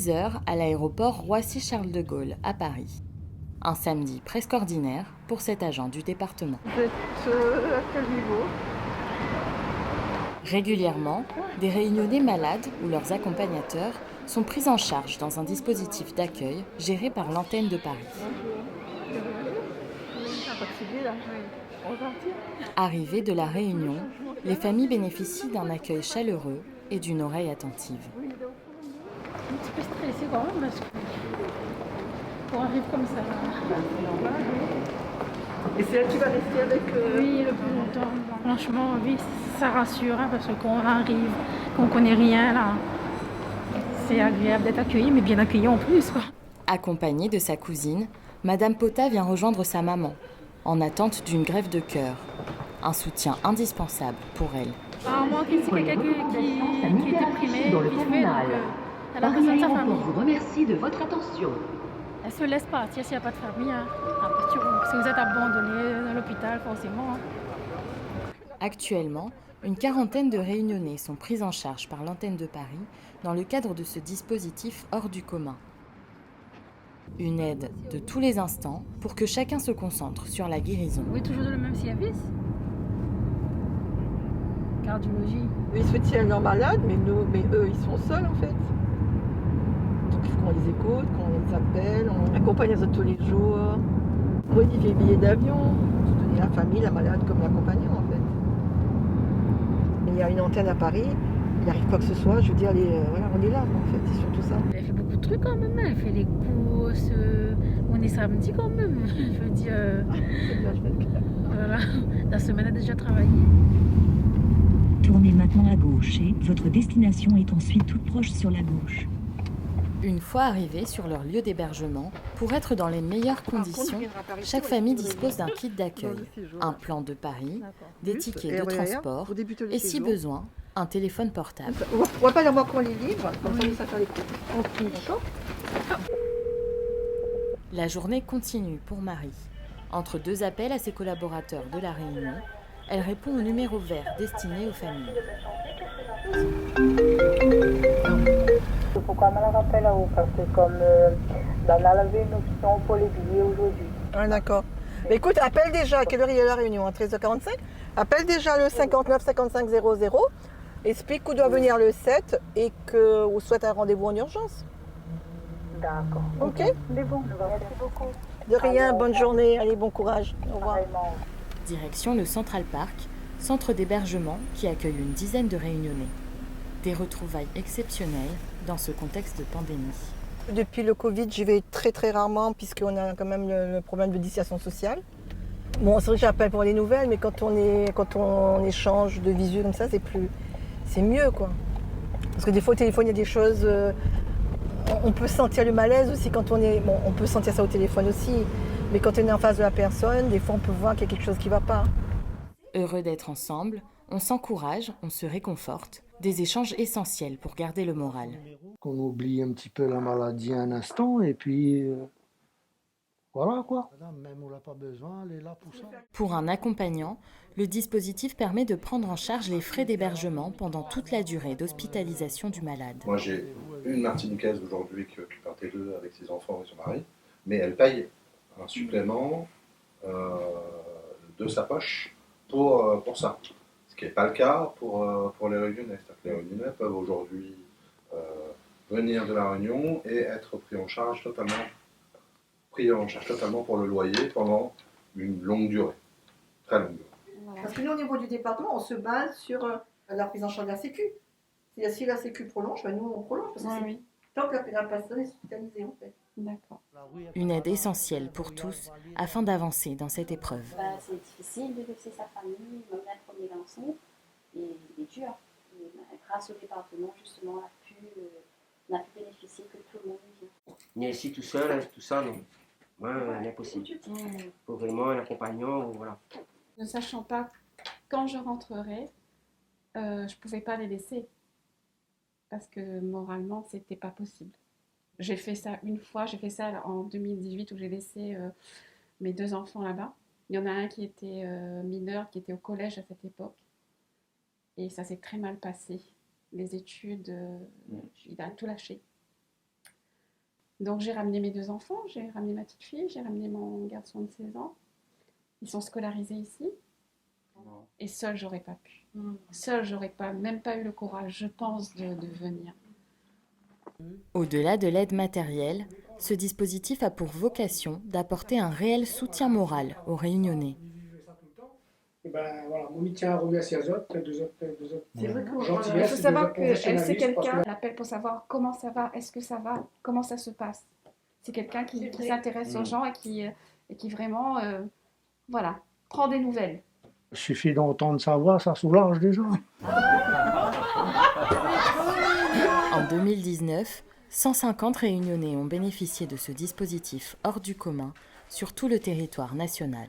6 heures à l'aéroport Roissy-Charles de Gaulle à Paris. Un samedi presque ordinaire pour cet agent du département. Vous êtes à quel niveau? Régulièrement, des réunionnais malades ou leurs accompagnateurs sont pris en charge dans un dispositif d'accueil géré par l'antenne de Paris. Arrivées de la Réunion, les familles bénéficient d'un accueil chaleureux et d'une oreille attentive. Un petit peu stressée quand même parce qu'on arrive comme ça. Et c'est là que tu vas rester avec Oui, le plus longtemps. Franchement, oui, ça rassure hein, parce qu'on arrive, qu'on connaît rien là. C'est agréable d'être accueilli, mais bien accueilli en plus, quoi. Accompagnée de sa cousine, Madame Pota vient rejoindre sa maman, en attente d'une greffe de cœur. Un soutien indispensable pour elle. À moins qu'il y ait quelqu'un qui est déprimé, vite fait, donc elle a besoin de sa famille. Vous remercie de votre attention. Elle se laisse partir s'il n'y a pas de famille. Hein. Si vous êtes abandonné à l'hôpital, forcément. Hein. Actuellement, une quarantaine de Réunionnais sont pris en charge par l'antenne de Paris dans le cadre de ce dispositif hors du commun. Une aide de tous les instants pour que chacun se concentre sur la guérison. Oui, toujours dans le même service. Cardiologie. Ils se tiennent leurs malades, mais eux, ils sont seuls en fait. Donc il faut qu'on les écoute, qu'on les appelle, on accompagne les autres tous les jours, modifier les billets d'avion, soutenir la famille, la malade comme l'accompagnant en fait. Il y a une antenne à Paris, il arrive quoi que ce soit, je veux dire, voilà, on est là en fait, c'est surtout ça. Elle fait beaucoup de trucs quand même, elle fait les courses, on est samedi quand même, je veux dire, C'est bien, je vais être claire. voilà, la semaine a déjà travaillé. Tournez maintenant à gauche et votre destination est ensuite toute proche sur la gauche. Une fois arrivés sur leur lieu d'hébergement, pour être dans les meilleures conditions, chaque famille dispose d'un kit d'accueil, un plan de Paris, des tickets de transport et, si besoin, un téléphone portable. On va pas l'avoir qu'on les livre, comme ça, ça faire les cours. D'accord. La journée continue pour Marie. Entre deux appels à ses collaborateurs de la Réunion, elle répond au numéro vert destiné aux familles. Pourquoi je me rappelle à vous? Parce que comme on a levé une option pour les billets aujourd'hui. Ah, d'accord. Mais écoute, appelle déjà, à quelle heure il y a la réunion? À 13h45. Appelle déjà le 59 55 00. Explique qu'on doit venir le 7 et qu'on souhaite un rendez-vous en urgence. D'accord. Ok? C'est bon, merci beaucoup. De rien, Alors, bonne journée, allez, bon courage. Au revoir. Vraiment. Direction le Central Park, centre d'hébergement qui accueille une dizaine de Réunionnais. Des retrouvailles exceptionnelles dans ce contexte de pandémie. Depuis le Covid, j'y vais très très rarement puisqu'on a quand même le problème de distanciation sociale. Bon, c'est vrai que j'appelle pour les nouvelles, mais quand on échange de visu comme ça, c'est mieux quoi. Parce que des fois au téléphone, il y a des choses, on peut sentir le malaise aussi quand on peut sentir ça au téléphone aussi, mais quand on est en face de la personne, des fois on peut voir qu'il y a quelque chose qui ne va pas. Heureux d'être ensemble, on s'encourage, on se réconforte, des échanges essentiels pour garder le moral. Qu'on oublie un petit peu la maladie un instant et puis voilà quoi. Même on n'a pas besoin, elle est là pour ça. Pour un accompagnant, le dispositif permet de prendre en charge les frais d'hébergement pendant toute la durée d'hospitalisation du malade. Moi j'ai une Martiniquaise aujourd'hui qui occupe un T2 avec ses enfants et son mari, mais elle paye un supplément de sa poche pour ça. Ce qui n'est pas le cas pour les Réunionnais. C'est-à-dire que les Réunionnais peuvent aujourd'hui venir de la Réunion et être pris en charge totalement pour le loyer pendant une longue durée, très longue durée. Parce que nous, au niveau du département, on se base sur la prise en charge de la Sécu. C'est-à-dire, si la Sécu prolonge, ben nous, on prolonge. Parce que tant que la personne est hospitalisée, en fait. D'accord. Une aide essentielle pour tous afin d'avancer dans cette épreuve. C'est difficile de laisser sa famille, même la première garçon, et il est dur. Et grâce au département, justement, on a pu bénéficier que tout le monde vient. Mais ici tout seul, tout ça, non. Ouais, impossible. Faut vraiment un accompagnant, voilà. Ne sachant pas quand je rentrerai, je ne pouvais pas les laisser. Parce que moralement, c'était pas possible. J'ai fait ça une fois, j'ai fait ça en 2018 où j'ai laissé mes 2 enfants là-bas. Il y en a un qui était mineur, qui était au collège à cette époque. Et ça s'est très mal passé. Les études, il a tout lâché. Donc j'ai ramené mes 2 enfants, j'ai ramené ma petite fille, j'ai ramené mon garçon de 16 ans. Ils sont scolarisés ici. Et seule, j'aurais pas pu. Seule, j'aurais même pas eu le courage, je pense, de venir. Au-delà de l'aide matérielle, ce dispositif a pour vocation d'apporter un réel soutien moral aux Réunionnais. Et ben voilà, mon tient à remercier les autres, deux autres C'est vrai qu'il gentillesses, faut savoir deux qu'elle autres sait professionnalistes, quelqu'un, parce elle appelle pour savoir comment ça va, est-ce que ça va, comment ça se passe. C'est quelqu'un qui s'intéresse aux gens et qui vraiment, voilà, prend des nouvelles. Il suffit d'entendre sa voix, ça soulage déjà. En 2019, 150 Réunionnais ont bénéficié de ce dispositif hors du commun sur tout le territoire national.